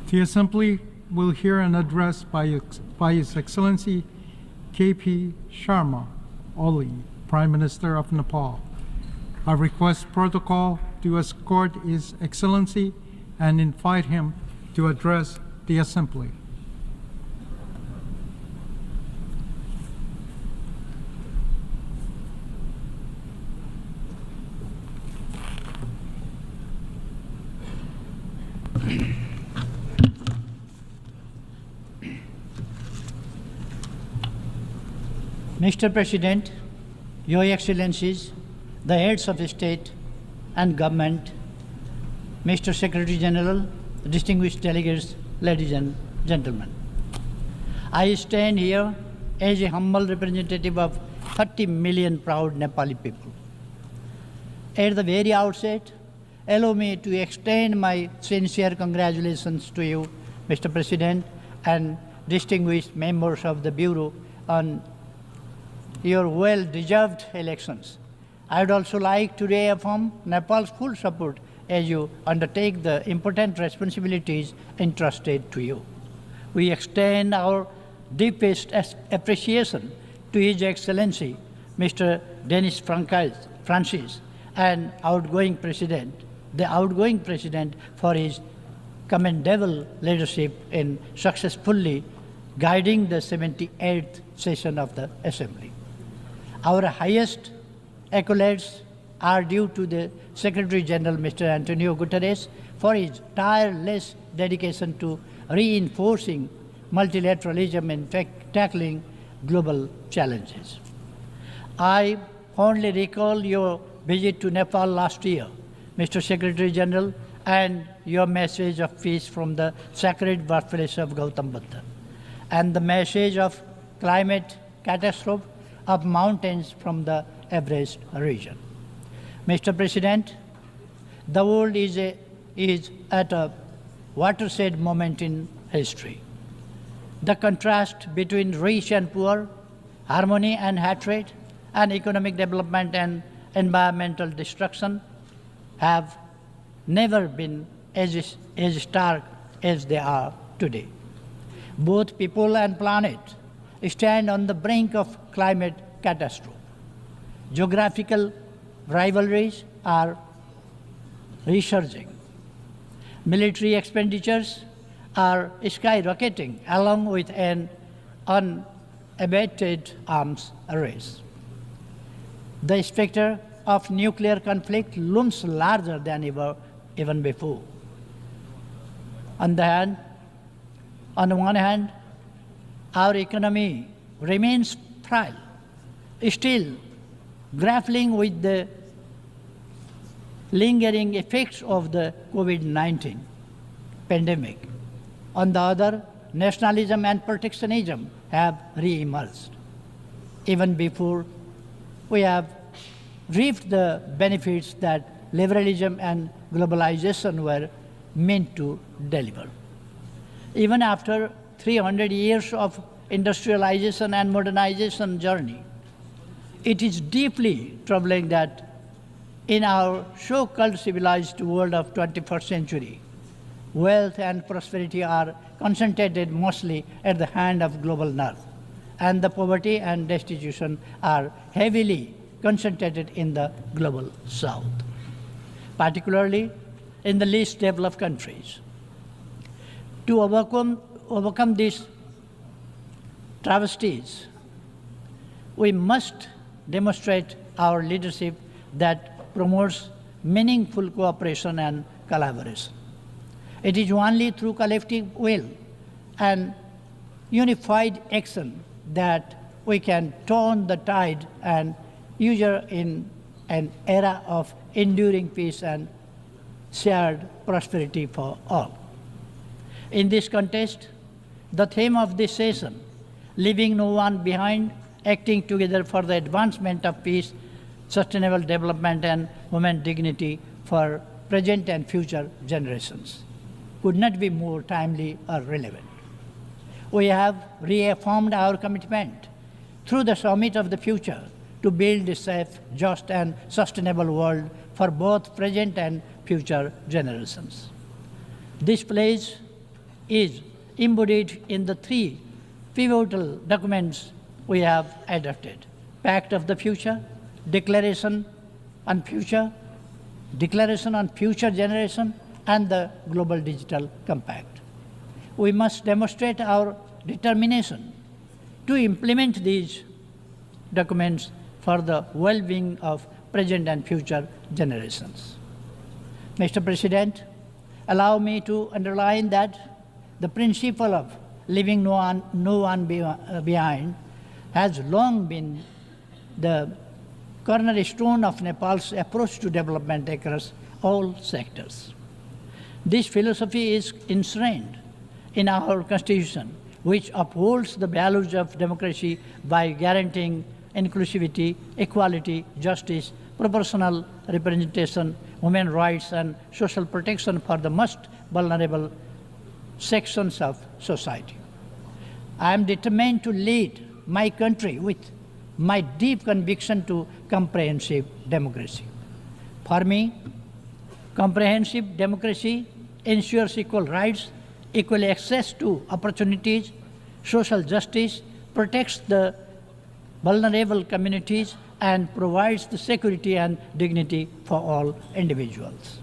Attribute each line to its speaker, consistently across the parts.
Speaker 1: The Assembly will hear an address by His Excellency K.P. Sharma Oli, Prime Minister of Nepal. I request protocol to escort His Excellency and invite him to address the Assembly.
Speaker 2: Mr. President, Your Excellencies, the heads of state and government, Mr. Secretary General, distinguished delegates, ladies and gentlemen. I stand here as a humble representative of 30 million proud Nepali people. At the very outset, allow me to extend my sincere congratulations to you, Mr. President, and distinguished members of the Bureau on your well-deserved elections. I would also like to reaffirm Nepal's full support as you undertake the important responsibilities entrusted to you. We extend our deepest appreciation to His Excellency, Mr. Denis Francis, and the outgoing president, for his commendable leadership in successfully guiding the 78th session of the Assembly. Our highest accolades are due to the Secretary General, Mr. Antonio Guterres, for his tireless dedication to reinforcing multilateralism and tackling global challenges. I fondly recall your visit to Nepal last year, Mr. Secretary General, and your message of peace from the sacred birthplace of Gautam Buddha, and the message of climate catastrophe of mountains from the Everest region. Mr. President, the world is at a watershed moment in history. The contrast between rich and poor, harmony and hatred, and economic development and environmental destruction have never been as stark as they are today. Both people and planet stand on the brink of climate catastrophe. Geographical rivalries are resurging. Military expenditures are skyrocketing along with an unabated arms race. The specter of nuclear conflict looms larger than ever, even before. On the one hand, our economy remains frail, still grappling with the lingering effects of the COVID-19 pandemic. On the other, nationalism and protectionism have re-emerged. Even before we have reaped the benefits that liberalism and globalization were meant to deliver. Even after 300 years of industrialization and modernization journey, it is deeply troubling that in our so-called civilized world of 21st century, wealth and prosperity are concentrated mostly at the hand of global north, and the poverty and destitution are heavily concentrated in the global south, particularly in the least developed countries. To overcome these travesties, we must demonstrate our leadership that promotes meaningful cooperation and collaboration. It is only through collective will and unified action that we can turn the tide and usher in an era of enduring peace and shared prosperity for all. In this context, the theme of this session, leaving no one behind, acting together for the advancement of peace, sustainable development, and human dignity for present and future generations, could not be more timely or relevant. We have reaffirmed our commitment through the Summit of the Future to build a safe, just, and sustainable world for both present and future generations. This pledge is embodied in the three pivotal documents we have adopted: Pact of the Future, Declaration on Future Generation, and the Global Digital Compact. We must demonstrate our determination to implement these documents for the well-being of present and future generations. Mr. President, allow me to underline that the principle of leaving no one behind has long been the cornerstone of Nepal's approach to development across all sectors. This philosophy is enshrined in our Constitution, which upholds the values of democracy by guaranteeing inclusivity, equality, justice, proportional representation, human rights, and social protection for the most vulnerable sections of society. I am determined to lead my country with my deep conviction to comprehensive democracy. For me, comprehensive democracy ensures equal rights, equal access to opportunities, social justice, protects the vulnerable communities, and provides the security and dignity for all individuals.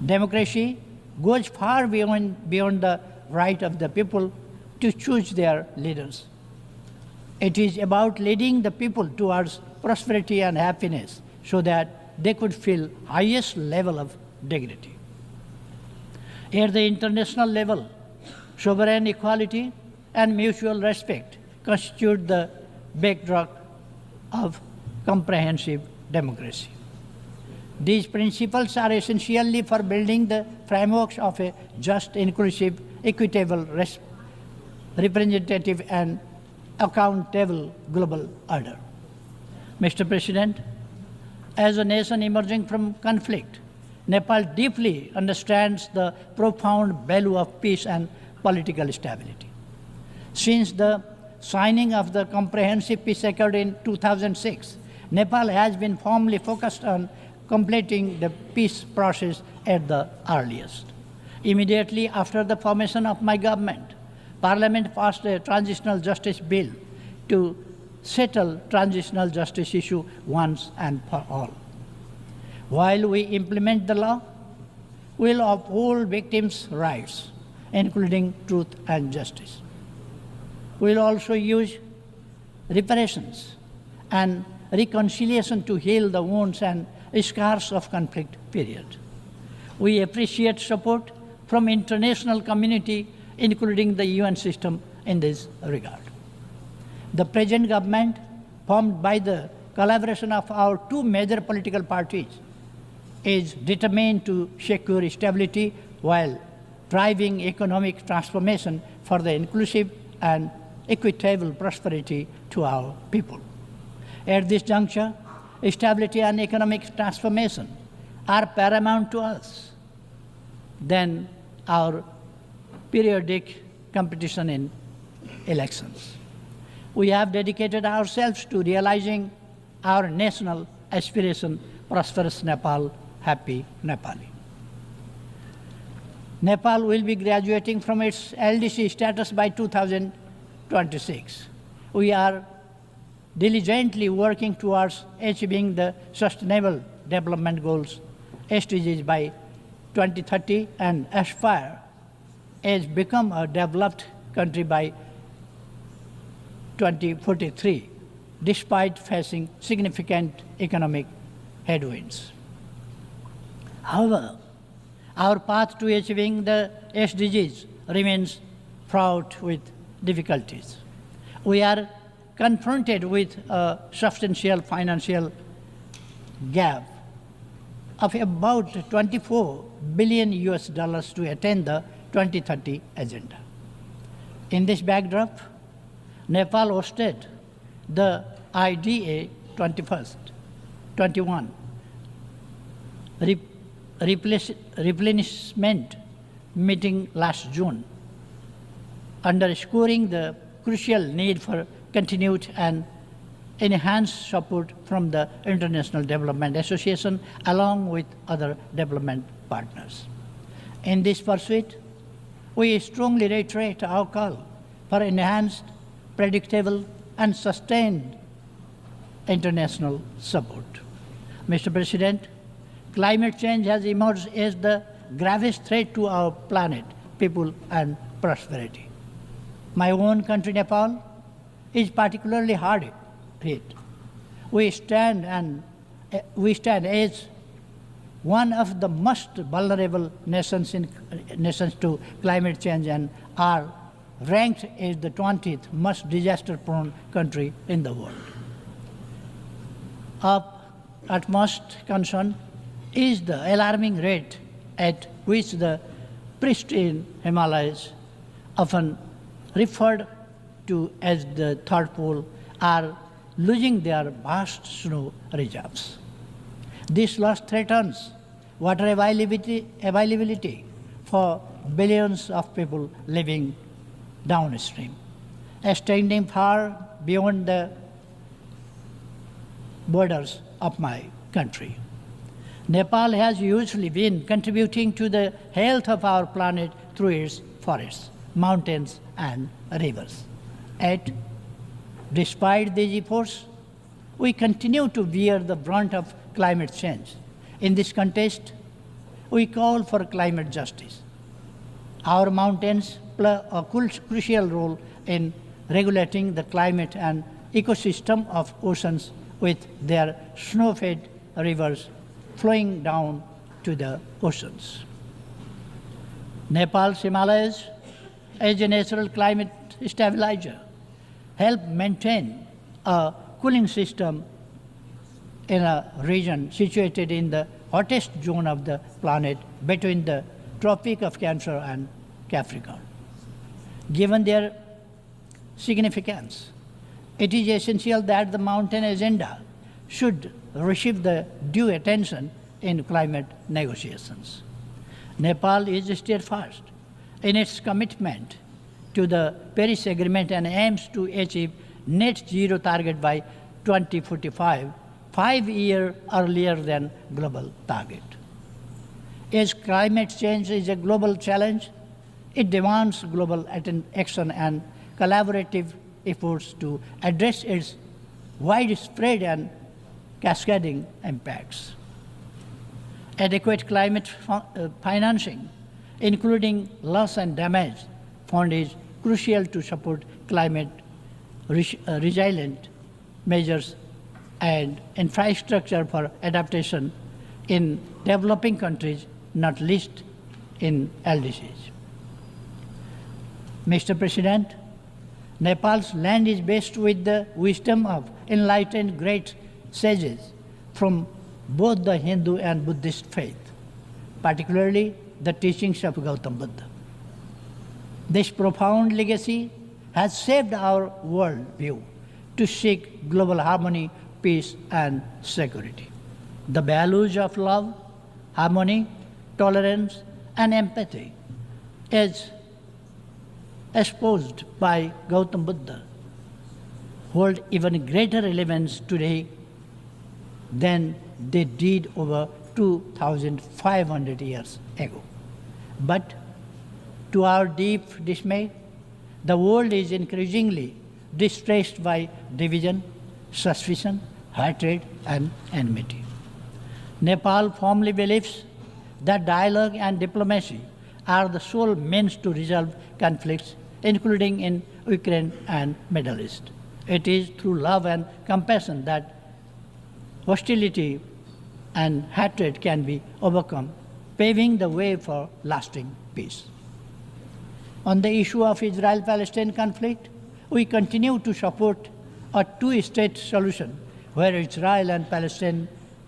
Speaker 2: Democracy goes far beyond the right of the people to choose their leaders. It is about leading the people towards prosperity and happiness so that they could feel highest level of dignity. At the international level, sovereign equality and mutual respect constitute the backdrop of comprehensive democracy. These principles are essentially for building the frameworks of a just, inclusive, equitable, representative, and accountable global order. Mr. President, as a nation emerging from conflict, Nepal deeply understands the profound value of peace and political stability. Since the signing of the Comprehensive Peace Accord in 2006, Nepal has been firmly focused on completing the peace process at the earliest. Immediately after the formation of my government, Parliament passed a transitional justice bill to settle transitional justice issue once and for all. While we implement the law, we will uphold victims' rights, including truth and justice. We will also use reparations and reconciliation to heal the wounds and scars of conflict period. We appreciate support from international community, including the UN system, in this regard. The present government, formed by the collaboration of our two major political parties, is determined to secure stability while driving economic transformation for the inclusive and equitable prosperity to our people. At this juncture, stability and economic transformation are paramount to us than our periodic competition in elections. We have dedicated ourselves to realizing our national aspiration, prosperous Nepal, happy Nepali. Nepal will be graduating from its LDC status by 2026. We are diligently working towards achieving the Sustainable Development Goals, SDGs, by 2030 and aspire as become a developed country by 2043, despite facing significant economic headwinds. However, our path to achieving the SDGs remains fraught with difficulties. We are confronted with a substantial financial gap of about 24 billion US dollars to attain the 2030 agenda. In this backdrop, Nepal hosted the IDA 21 replenishment meeting last June, underscoring the crucial need for continued and enhanced support from the International Development we strongly reiterate our call for enhanced, predictable, and sustained international support. Mr. President, climate change has emerged as the gravest threat to our planet, people, and prosperity. My own country, Nepal, is particularly hard hit. We stand as one of the most vulnerable nations to climate change and are ranked as the 20th most disaster-prone country in the world. Of utmost concern is the alarming rate at which the pristine Himalayas, often referred to as the third pole, are losing their vast snow reserves. This loss threatens water availability for billions of people living downstream, extending far beyond the borders of my country. Nepal has hugely been contributing to the health of our planet through its forests, mountains, and rivers. Yet, despite these efforts, we continue to bear the brunt of climate change. In this context, we call for climate justice. Our mountains play a crucial role in regulating the climate and ecosystem of oceans with their snow-fed rivers flowing down to the oceans. Nepal's Himalayas, as a natural climate stabilizer, help maintain a cooling system in a region situated in the hottest zone of the planet between the Tropic of Cancer and Capricorn. Given their significance, it is essential that the mountain agenda should receive the due attention in climate negotiations. Nepal is steadfast in its commitment to the Paris Agreement and aims to achieve net zero target by 2045, 5 years earlier than global target. As climate change is a global challenge, it demands global action and collaborative efforts to address its widespread and cascading impacts. Adequate climate financing, including loss and damage fund, is crucial to support climate resilient measures and infrastructure for adaptation in developing countries, not least in LDCs. Mr. President, Nepal's land is blessed with the wisdom of enlightened great sages from both the Hindu and Buddhist faith, particularly the teachings of Gautam Buddha. This profound legacy has shaped our worldview to seek global harmony, peace, and security. The values of love, harmony, tolerance, and empathy, as espoused by Gautam Buddha, hold even greater relevance today than they did over 2,500 years ago. But to our deep dismay, the world is increasingly distressed by division, suspicion, hatred, and enmity. Nepal firmly believes that dialogue and diplomacy are the sole means to resolve conflicts, including in Ukraine and Middle East. It is through love and compassion that hostility and hatred can be overcome, paving the way for lasting peace. On the issue of Israel-Palestine conflict, we continue to support a two-state solution where Israel and Palestine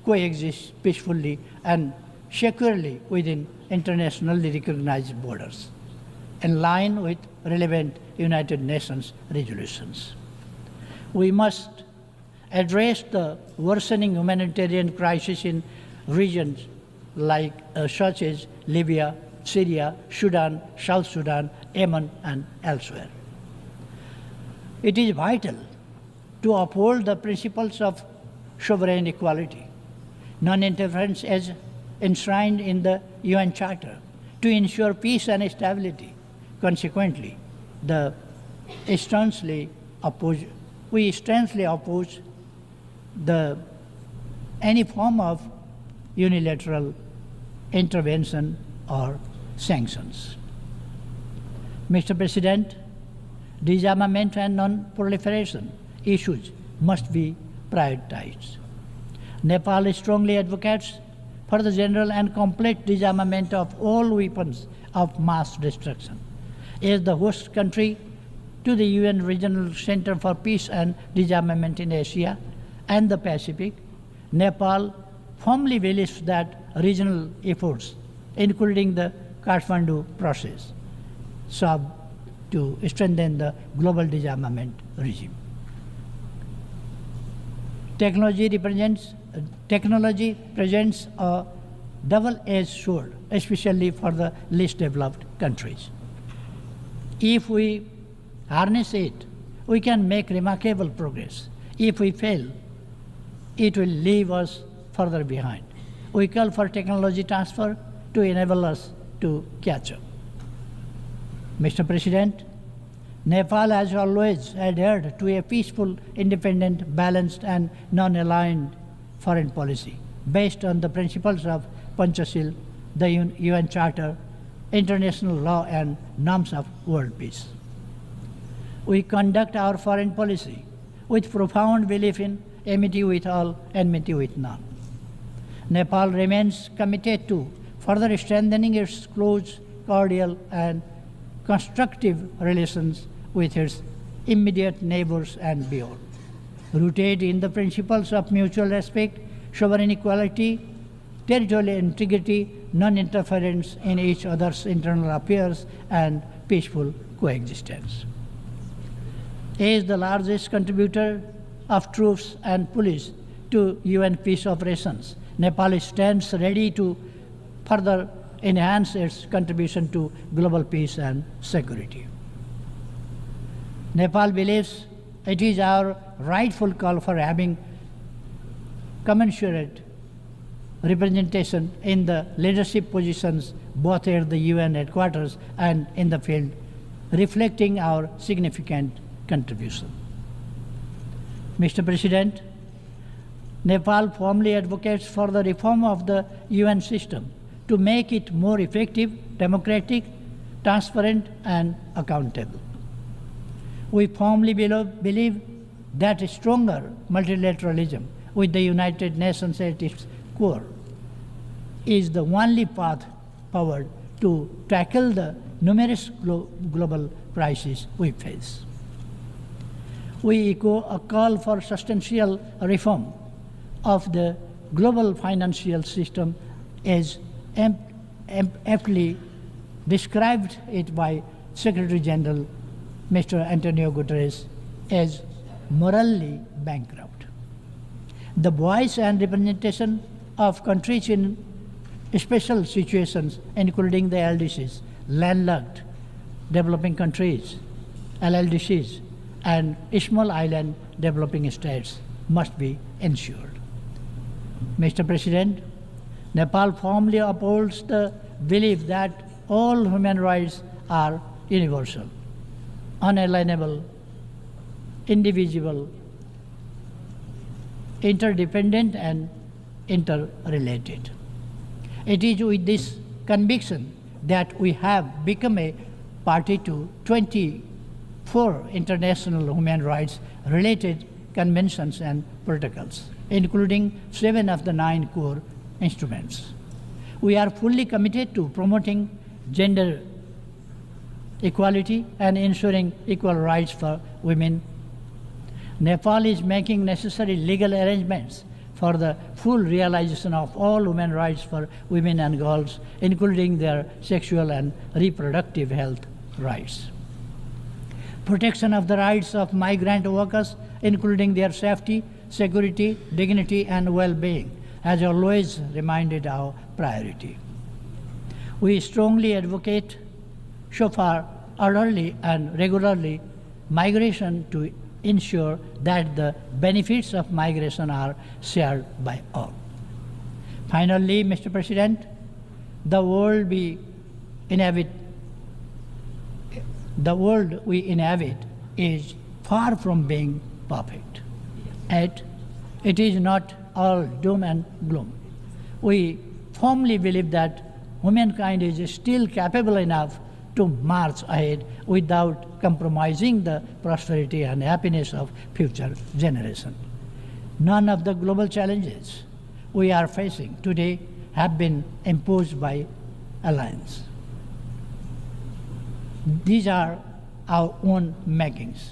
Speaker 2: coexist peacefully and securely within internationally recognized borders, in line with relevant United Nations resolutions. We must address the worsening humanitarian crisis in regions such as Libya, Syria, Sudan, South Sudan, Yemen, and elsewhere. It is vital to uphold the principles of sovereign equality, non-interference as enshrined in the UN Charter, to ensure peace and stability, Consequently, the sternly oppose, we sternly oppose any form of unilateral intervention or sanctions. Mr. President, disarmament and non-proliferation issues must be prioritized. Nepal strongly advocates for the general and complete disarmament of all weapons of mass destruction. As the host country to the UN Regional Center for Peace and Disarmament in Asia and the Pacific, Nepal firmly believes that regional efforts, including the Kathmandu process, serve to strengthen the global disarmament regime. Technology presents a double-edged sword, especially for the least developed countries. If we harness it, we can make remarkable progress. If we fail, it will leave us further behind. We call for technology transfer to enable us to catch up. Mr. President, Nepal has always adhered to a peaceful, independent, balanced, and non-aligned foreign policy based on the principles of Panchashil, the UN Charter, international law, and norms of world peace. We conduct our foreign policy with profound belief in amity with all, enmity with none. Nepal remains committed to further strengthening its close, cordial, and constructive relations with its immediate neighbors and beyond, rooted in the principles of mutual respect, sovereign equality, territorial integrity, non-interference in each other's internal affairs, and peaceful coexistence. As the largest contributor of troops and police to UN peace operations, Nepal stands ready to further enhance its contribution to global peace and security. Nepal believes it is our rightful call for having commensurate representation in the leadership positions both at the UN headquarters and in the field, reflecting our significant contribution. Mr. President, Nepal firmly advocates for the reform of the UN system to make it more effective, democratic, transparent, and accountable. We firmly believe that stronger multilateralism with the United Nations at its core is the only path forward to tackle the numerous global crises we face. We echo a call for substantial reform of the global financial system as aptly described it by Secretary General Mr. Antonio Guterres as morally bankrupt. The voice and representation of countries in special situations, including the LDCs, landlocked developing countries, LDCs, and small island developing states, must be ensured. Mr. President, Nepal firmly upholds the belief that all human rights are universal, unalienable, indivisible, interdependent, and interrelated. It is with this conviction that we have become a party to 24 international human rights related conventions and protocols, including 7 of the 9 core instruments. We are fully committed to promoting gender equality and ensuring equal rights for women. Nepal is making necessary legal arrangements for the full realization of all human rights for women and girls, including their sexual and reproductive health rights. Protection of the rights of migrant workers, including their safety, security, dignity, and well-being, has always remained our priority. We strongly advocate so far orderly and regularly migration to ensure that the benefits of migration are shared by all. Finally, Mr. President, the world we inhabit The world we inhabit is far from being perfect. Yet, it is not all doom and gloom. We firmly believe that humankind is still capable enough to march ahead without compromising the prosperity and happiness of future generations. None of the global challenges we are facing today have been imposed by alliance. These are our own makings,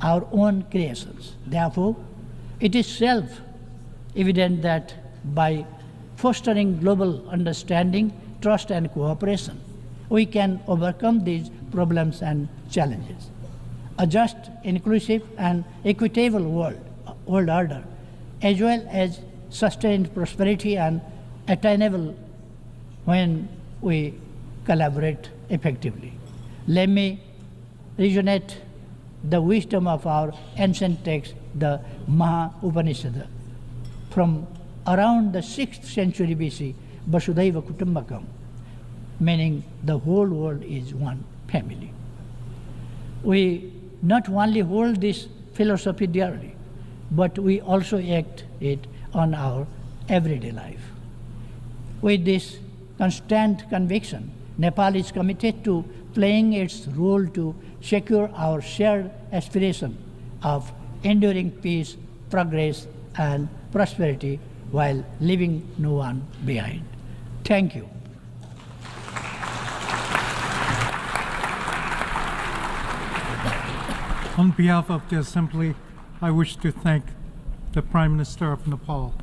Speaker 2: our own creations. Therefore, it is self-evident that by fostering global understanding, trust, and cooperation, we can overcome these problems and challenges. A just, inclusive, and equitable world order, as well as sustained prosperity and attainable when we collaborate effectively. Let me resonate the wisdom of our ancient text, the Maha Upanishad, from around the 6th century BC, Vasudhaiva Kutumbakam, meaning the whole world is one family. We not only hold this philosophy dearly, but we also act it on our everyday life. With this constant conviction, Nepal is committed to playing its role to secure our shared aspiration of enduring peace, progress, and prosperity while leaving no one behind. Thank you.
Speaker 1: On behalf of the Assembly, I wish to thank the Prime Minister of Nepal.